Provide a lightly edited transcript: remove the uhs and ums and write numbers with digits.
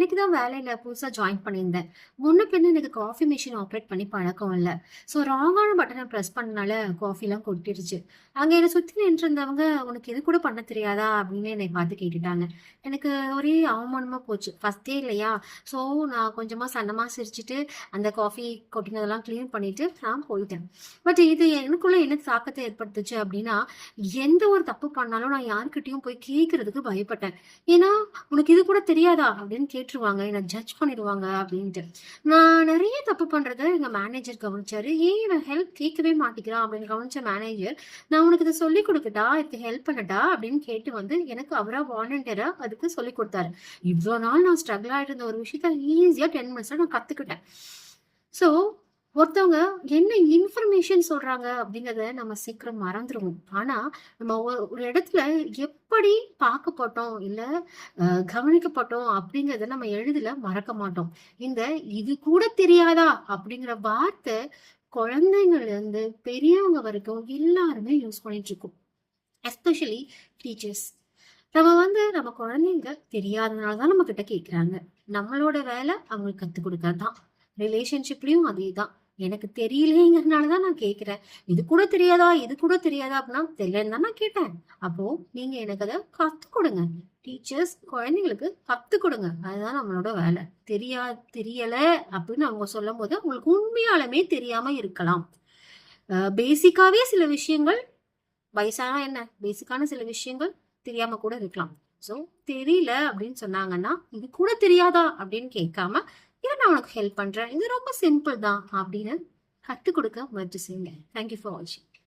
அன்னைக்கு தான் வேலையில புதுசா ஜாயின் பண்ணியிருந்தேன். முன்ன பின்ன எனக்கு காஃபி மிஷின் ஆப்ரேட் பண்ணி பழக்கம் இல்ல. ஸோ ராங்கான பட்டன பிரஸ் பண்ணனால காஃபிலாம் கொட்டிருச்சு. அங்க என்ன சுத்தி நின்றுருந்தவங்க, "உனக்கு இது கூட பண்ண தெரியாதா?" அப்படின்னு என்னை பார்த்து கேட்டுட்டாங்க. எனக்கு ஒரே அவமானமா போச்சு. ஃபர்ஸ்ட் டே இல்லையா? ஸோ நான் கொஞ்சமா சன்னமா சிரிச்சுட்டு, அந்த காஃபி கொட்டினதெல்லாம் கிளீன் பண்ணிட்டு நான் போயிட்டேன். பட் இது எனக்குள்ள என்ன தாக்கத்த ஏற்படுத்துச்சு அப்படின்னா, எந்த ஒரு தப்பு பண்ணாலும் நான் யார்கிட்டயும் போய் கேட்கறதுக்கு பயப்பட்டேன். ஏன்னா, "உனக்கு இது கூட தெரியாதா?" அப்படின்னு கேட்டுருவாங்க. என்ன ஜட்ஜ் பண்ணிடுவாங்க அப்படின்ட்டு. நான் நெறைய தப்பு பண்றத எங்க மேனேஜர் கவனிச்சாரு. "ஏன் இவன் ஹெல்ப் கேட்கவே மாட்டேங்கிறான்?" அப்படின்னு கவனிச்ச மேனேஜர், "நான் உனக்கு இத சொல்லிக் குடுக்கட்டா? இதுக்கு ஹெல்ப் பண்ணட்டா?" அப்படின்னு கேட்டு வந்து எனக்கு அவரா வாலண்டியரா அதுக்கு சொல்லிக் குடுத்தாரு. இவ்ளோ நாள் நான் ஸ்ட்ரகிள் ஆயிட்டு இருந்த ஒரு விஷயத்த ஈஸியா 10 மினிட்ஸ்ல நான் கத்துக்கிட்டேன். ஸோ ஒருத்தவங்க என்ன இன்ஃபர்மேஷன் சொல்றாங்க அப்படிங்கிறத நம்ம சீக்கிரம் மறந்துருவோம். ஆனா, நம்ம ஒரு இடத்துல எப்படி பார்க்கப்பட்டோம், இல்ல கவனிக்கப்பட்டோம் அப்படிங்கிறத நம்ம எளிதில மறக்க மாட்டோம். இந்த "இது கூட தெரியாதா?" அப்படிங்கிற வார்த்தை குழந்தைங்கள்ல இருந்து பெரியவங்க வரைக்கும் எல்லாருமே யூஸ் பண்ணிட்டு இருக்கோம். Especially teachers. நம்ம குழந்தைங்க தெரியாதனால தான் நம்ம கிட்ட கேட்குறாங்க. நம்மளோட வேலை அவங்களுக்கு கத்துக் குடுக்கறது தான். ரிலேஷன்ஷிப்லயும் அதேதான். எனக்கு தெரியலேங்கிறதுனால தான் நான் கேட்கிறேன். "இது கூட தெரியாதா? இது கூட தெரியாதா?" அப்படின்னா, தெரியலன்னு தான் நான் கேட்டேன். அப்போ நீங்க எனக்கு அத கத்துக் குடுங்க. டீச்சர்ஸ் குழந்தைங்களுக்கு கத்துக் குடுங்க. அதுதான் நம்மளோட வேலை. தெரியல அப்படின்னு அவங்க சொல்லும்போது, உங்களுக்கு உண்மையாலுமே தெரியாம இருக்கலாம். பேசிக்காவே சில விஷயங்கள் வயசானா என்ன? பேசிக்கான சில விஷயங்கள் தெரியாம கூட இருக்கலாம். ஸோ, தெரியல அப்படின்னு சொன்னாங்கன்னா, "இது கூட தெரியாதா?" அப்படின்னு கேட்காம, "இரு நான் உனக்கு ஹெல்ப் பண்றேன். இது ரொம்ப சிம்பிள் தான்" அப்படின்னு கத்துக் குடுக்க முயற்சி செய்யுங்க. தேங்க் யூ ஃபார் வாட்சிங்.